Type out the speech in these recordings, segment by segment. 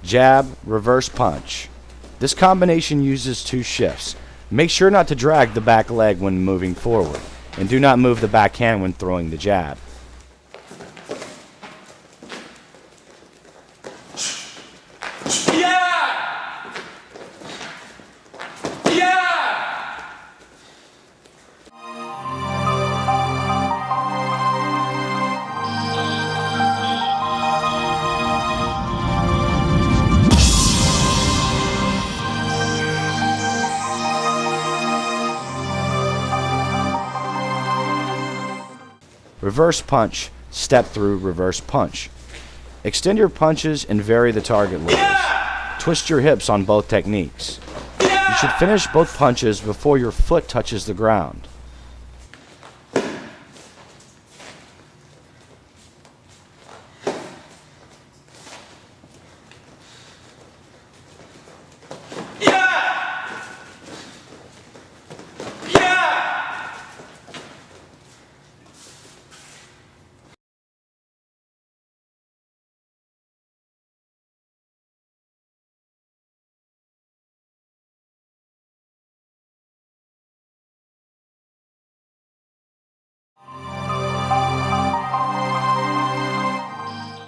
jab, reverse punch. This combination uses 2 shifts. Make sure not to drag the back leg when moving forward, and do not move the back hand when throwing the jab. Reverse punch, step through reverse punch. Extend your punches and vary the target levels. Twist your hips on both techniques. You should finish both punches before your foot touches the ground.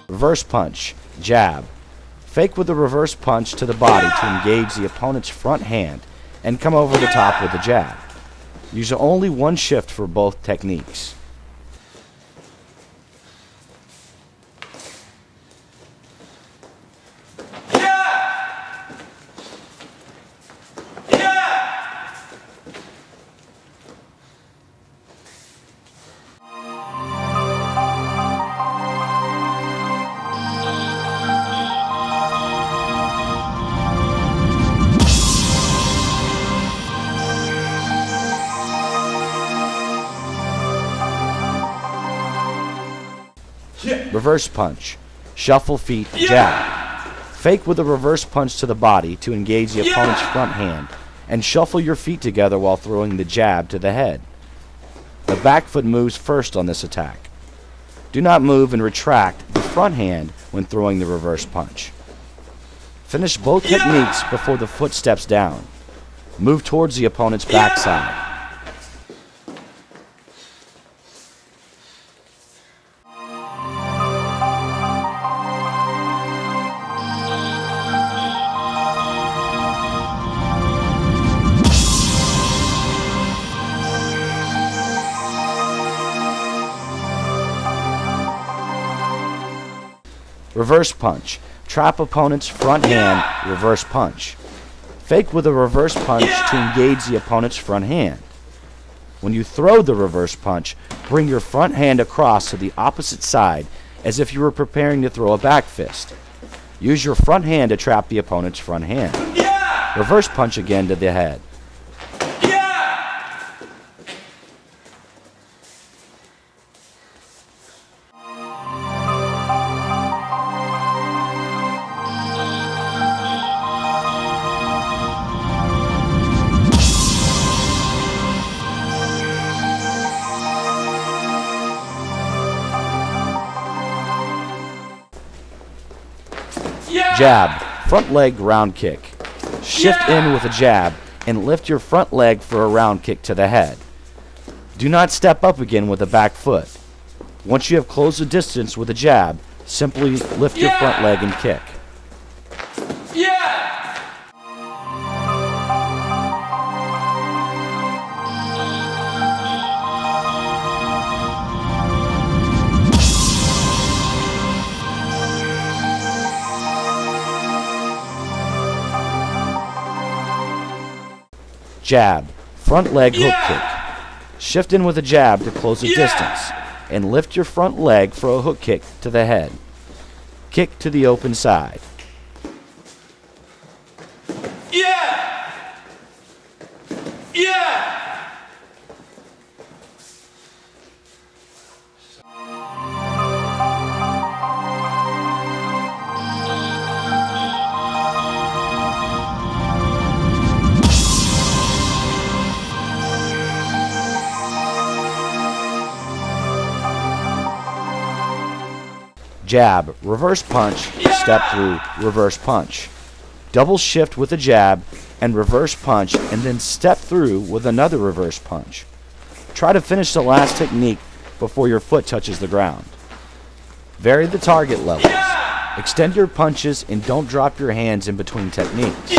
Reverse punch, jab. Fake with a reverse punch to the body to engage the opponent's front hand and come over the top with a jab. Use only 1 shift for both techniques. Reverse punch, shuffle feet, jab. Fake with a reverse punch to the body to engage the opponent's front hand and shuffle your feet together while throwing the jab to the head. The back foot moves first on this attack. Do not move and retract the front hand when throwing the reverse punch. Finish both techniques before the foot steps down. Move towards the opponent's backside. Reverse punch. Trap opponent's front hand, reverse punch. Fake with a reverse punch to engage the opponent's front hand. When you throw the reverse punch, bring your front hand across to the opposite side as if you were preparing to throw a back fist. Use your front hand to trap the opponent's front hand. Reverse punch again to the head. Jab, front leg round kick. Shift in with a jab and lift your front leg for a round kick to the head. Do not step up again with a back foot. Once you have closed the distance with a jab, simply lift your front leg and kick. Jab, front leg hook kick. Shift in with a jab to close the distance and lift your front leg for a hook kick to the head. Kick to the open side. Jab, reverse punch, step through, reverse punch. Double shift with a jab and reverse punch, and then step through with another reverse punch. Try to finish the last technique before your foot touches the ground. Vary the target levels. Extend your punches and don't drop your hands in between techniques.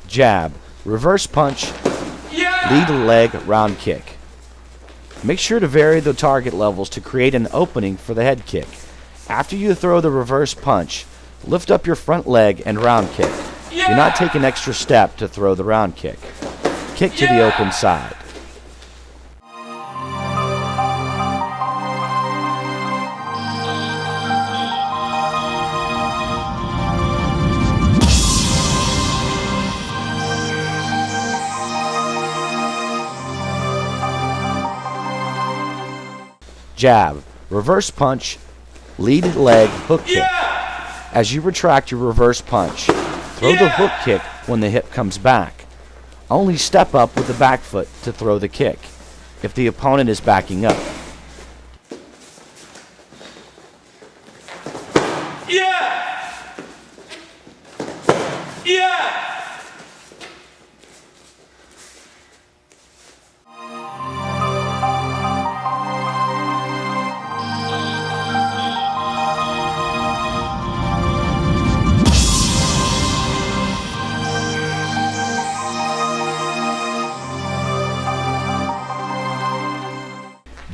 Jab, reverse punch, lead leg round kick. Make sure to vary the target levels to create an opening for the head kick. After you throw the reverse punch, lift up your front leg and round kick. Do not take an extra step to throw the round kick. Kick to the open side. Jab, reverse punch, lead leg hook kick. As you retract your reverse punch, throw the hook kick when the hip comes back. Only step up with the back foot to throw the kick if the opponent is backing up.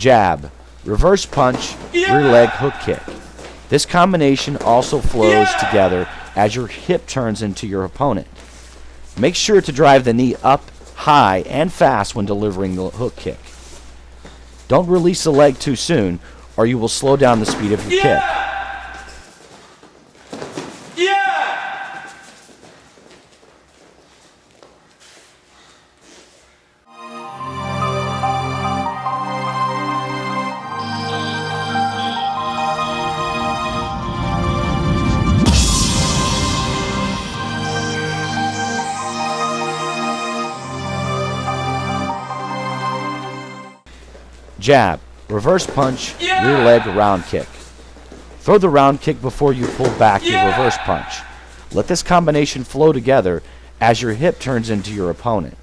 Jab, reverse punch, rear leg hook kick. This combination also flows together as your hip turns into your opponent. Make sure to drive the knee up high and fast when delivering the hook kick. Don't release the leg too soon or you will slow down the speed of your kick. Jab, reverse punch, rear leg round kick. Throw the round kick before you pull back your reverse punch. Let this combination flow together as your hip turns into your opponent.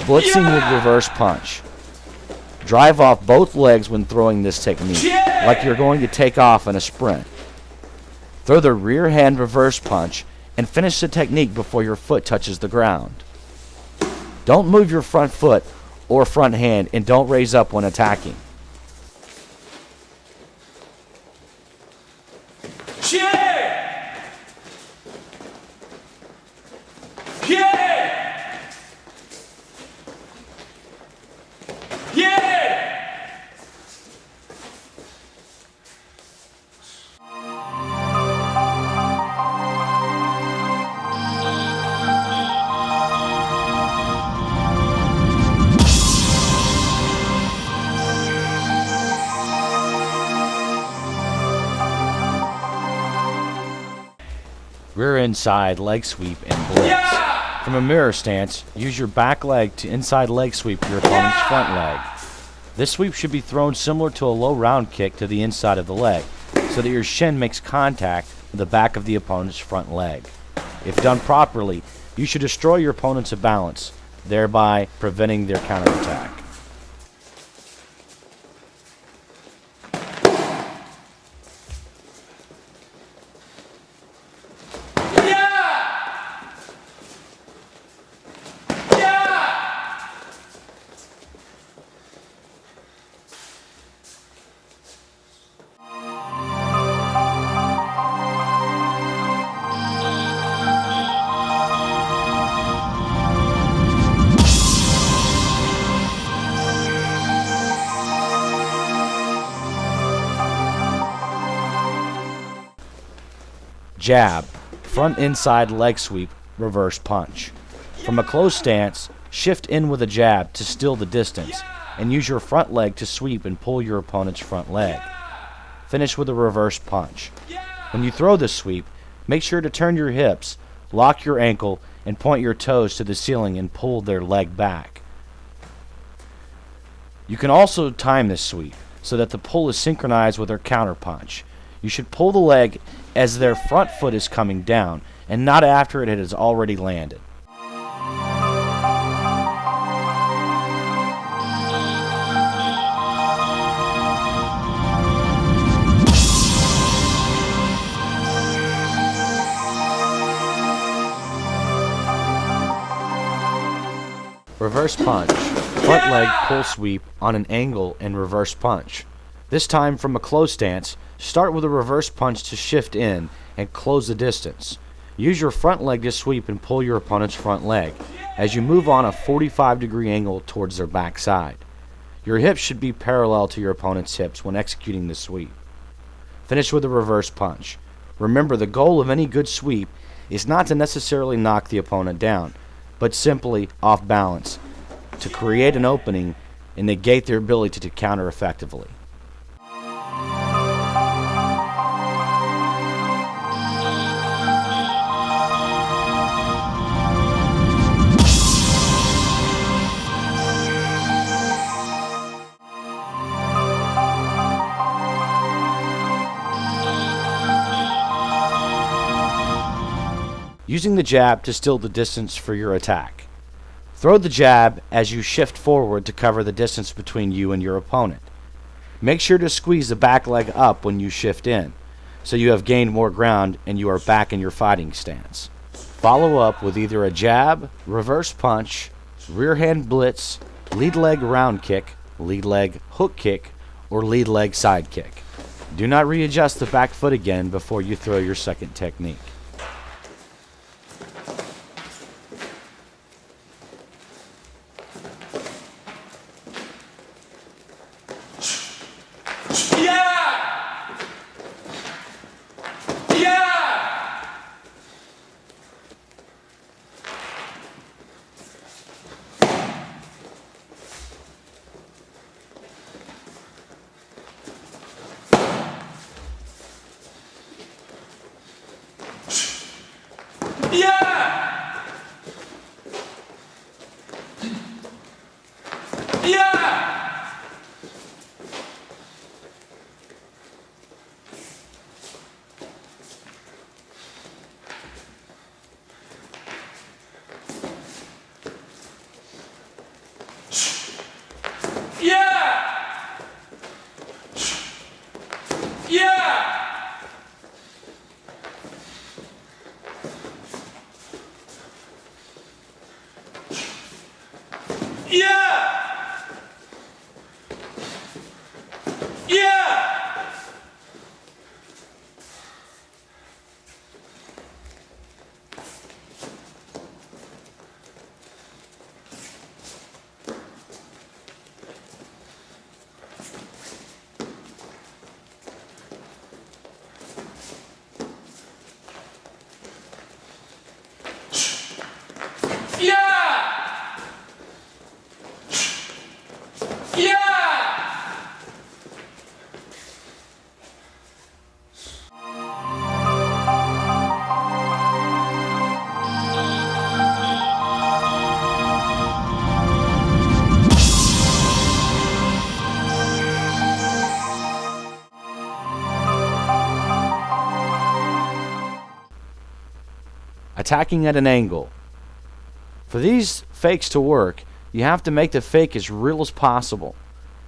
Blitzing with reverse punch. Drive off both legs when throwing this technique, like you're going to take off in a sprint. Throw the rear hand reverse punch and finish the technique before your foot touches the ground. Don't move your front foot or front hand and don't raise up when attacking. Rear inside leg sweep and blitz. From a mirror stance, use your back leg to inside leg sweep your opponent's front leg. This sweep should be thrown similar to a low round kick to the inside of the leg, so that your shin makes contact with the back of the opponent's front leg. If done properly, you should destroy your opponent's balance, thereby preventing their counterattack. jab, front inside leg sweep, reverse punch. From a closed stance, shift in with a jab to still the distance, and use your front leg to sweep and pull your opponent's front leg. Finish with a reverse punch. When you throw the sweep, make sure to turn your hips, lock your ankle, and point your toes to the ceiling and pull their leg back. You can also time this sweep so that the pull is synchronized with their counter punch. You should pull the leg as their front foot is coming down and not after it has already landed. Reverse punch. Front leg pull sweep on an angle and reverse punch. This time from a closed stance, start with a reverse punch to shift in and close the distance. Use your front leg to sweep and pull your opponent's front leg as you move on a 45-degree angle towards their backside. Your hips should be parallel to your opponent's hips when executing the sweep. Finish with a reverse punch. Remember, the goal of any good sweep is not to necessarily knock the opponent down, but simply off balance, to create an opening and negate their ability to counter effectively. Using the jab to still the distance for your attack. Throw the jab as you shift forward to cover the distance between you and your opponent. Make sure to squeeze the back leg up when you shift in, so you have gained more ground and you are back in your fighting stance. Follow up with either a jab, reverse punch, rear hand blitz, lead leg round kick, lead leg hook kick, or lead leg side kick. Do not readjust the back foot again before you throw your second technique. Attacking at an angle. For these fakes to work, you have to make the fake as real as possible.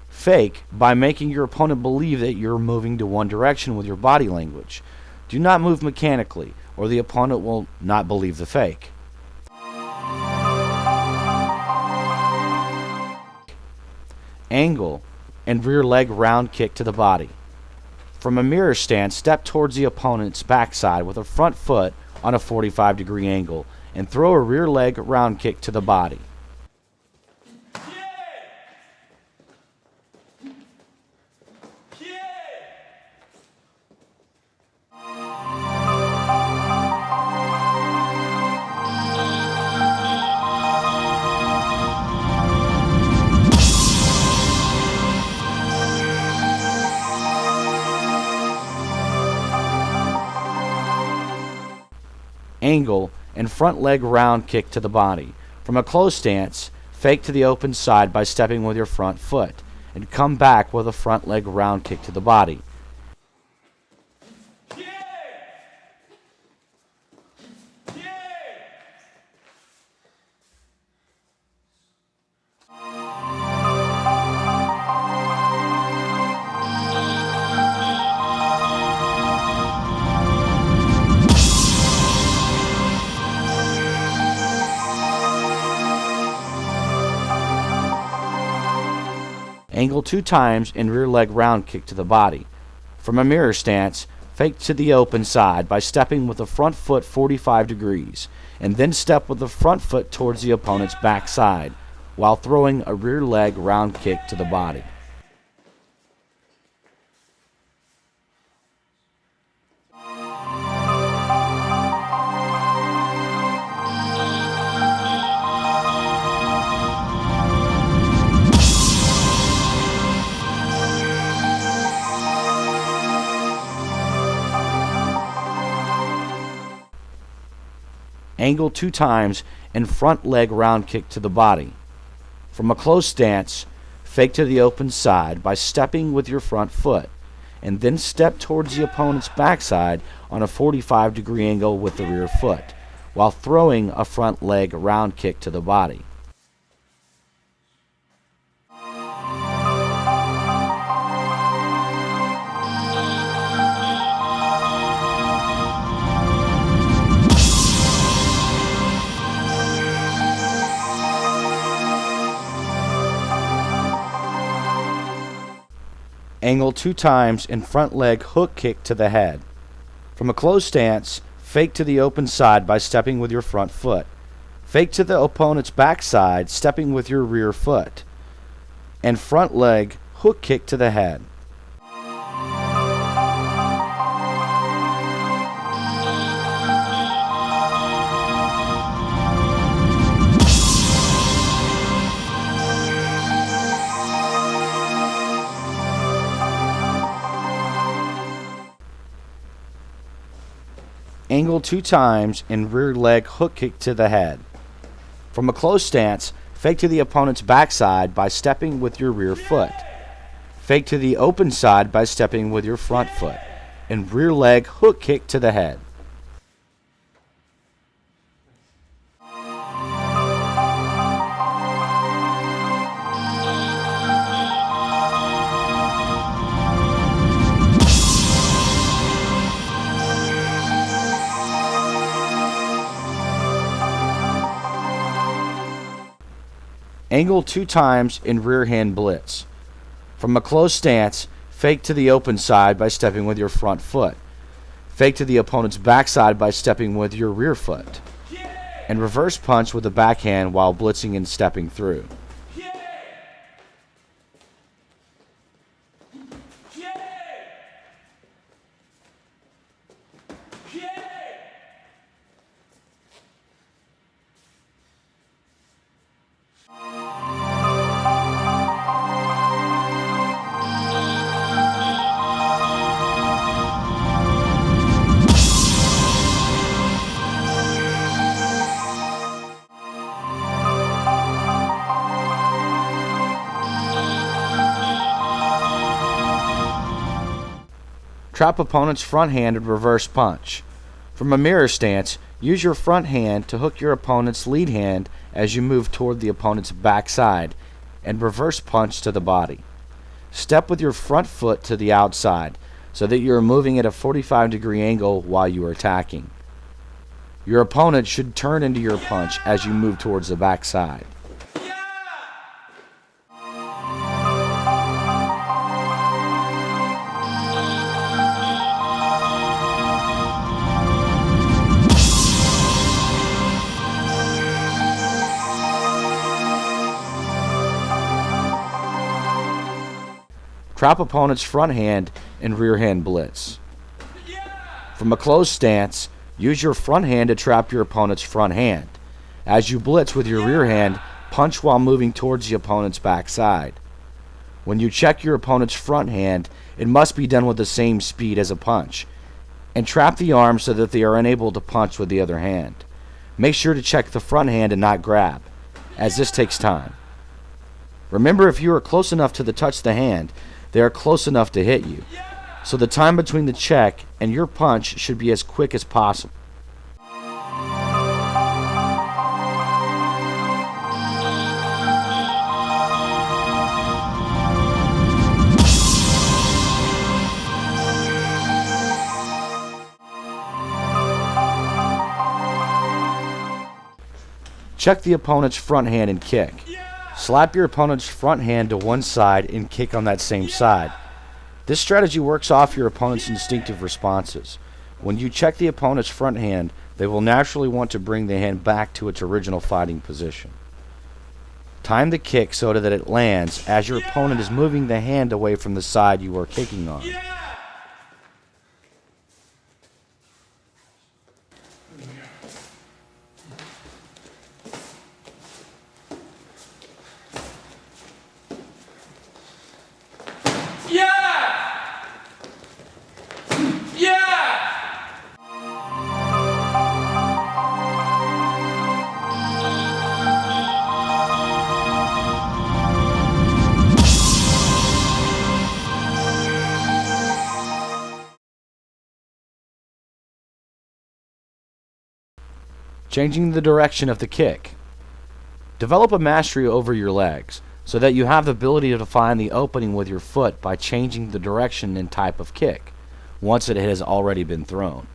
Fake by making your opponent believe that you're moving to one direction with your body language. Do not move mechanically, or the opponent will not believe the fake. Angle and rear leg round kick to the body. From a mirror stance, step towards the opponent's backside with a front foot on a 45-degree angle and throw a rear leg round kick to the body. angle, and front leg round kick to the body. From a closed stance, fake to the open side by stepping with your front foot, and come back with a front leg round kick to the body. Angle 2 times and rear leg round kick to the body. From a mirror stance, fake to the open side by stepping with the front foot 45 degrees, and then step with the front foot towards the opponent's back side, while throwing a rear leg round kick to the body. Angle 2 times and front leg round kick to the body. From a closed stance, fake to the open side by stepping with your front foot, and then step towards the opponent's backside on a 45-degree angle with the rear foot, while throwing a front leg round kick to the body. Angle 2 times and front leg hook kick to the head. From a closed stance, fake to the open side by stepping with your front foot. Fake to the opponent's backside, stepping with your rear foot. And front leg hook kick to the head. Angle 2 times and rear leg hook kick to the head. From a closed stance, fake to the opponent's backside by stepping with your rear foot. Fake to the open side by stepping with your front foot, and rear leg hook kick to the head. Angle 2 times in rear hand blitz. From a closed stance, fake to the open side by stepping with your front foot. Fake to the opponent's backside by stepping with your rear foot. And reverse punch with the backhand while blitzing and stepping through. Trap opponent's front hand and reverse punch. From a mirror stance, use your front hand to hook your opponent's lead hand as you move toward the opponent's backside and reverse punch to the body. Step with your front foot to the outside so that you are moving at a 45-degree angle while you are attacking. Your opponent should turn into your punch as you move towards the backside. Trap opponent's front hand and rear hand blitz. From a closed stance, use your front hand to trap your opponent's front hand. As you blitz with your rear hand, punch while moving towards the opponent's backside. When you check your opponent's front hand, it must be done with the same speed as a punch. and trap the arms so that they are unable to punch with the other hand. Make sure to check the front hand and not grab, as this takes time. Remember, if you are close enough to touch the hand, they are close enough to hit you. So the time between the check and your punch should be as quick as possible. Check the opponent's front hand and kick. Slap your opponent's front hand to one side and kick on that same side. This strategy works off your opponent's instinctive responses. When you check the opponent's front hand, they will naturally want to bring the hand back to its original fighting position. Time the kick so that it lands as your opponent is moving the hand away from the side you are kicking on. Changing the direction of the kick. Develop a mastery over your legs so that you have the ability to find the opening with your foot by changing the direction and type of kick once it has already been thrown.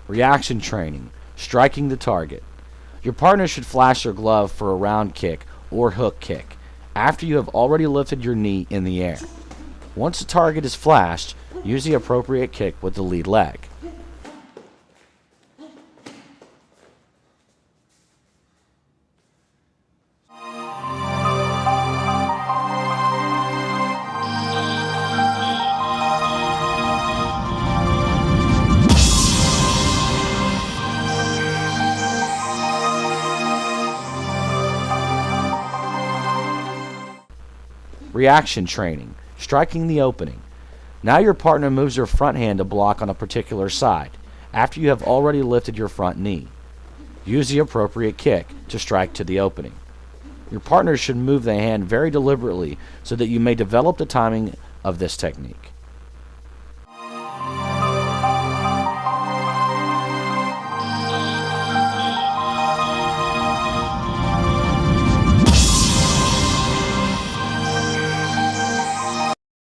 Reaction training. Striking the target. Your partner should flash their glove for a round kick or hook kick after you have already lifted your knee in the air. Once the target is flashed, use the appropriate kick with the lead leg. Reaction training. Striking the opening. Now your partner moves their front hand to block on a particular side after you have already lifted your front knee. Use the appropriate kick to strike to the opening. Your partner should move the hand very deliberately so that you may develop the timing of this technique.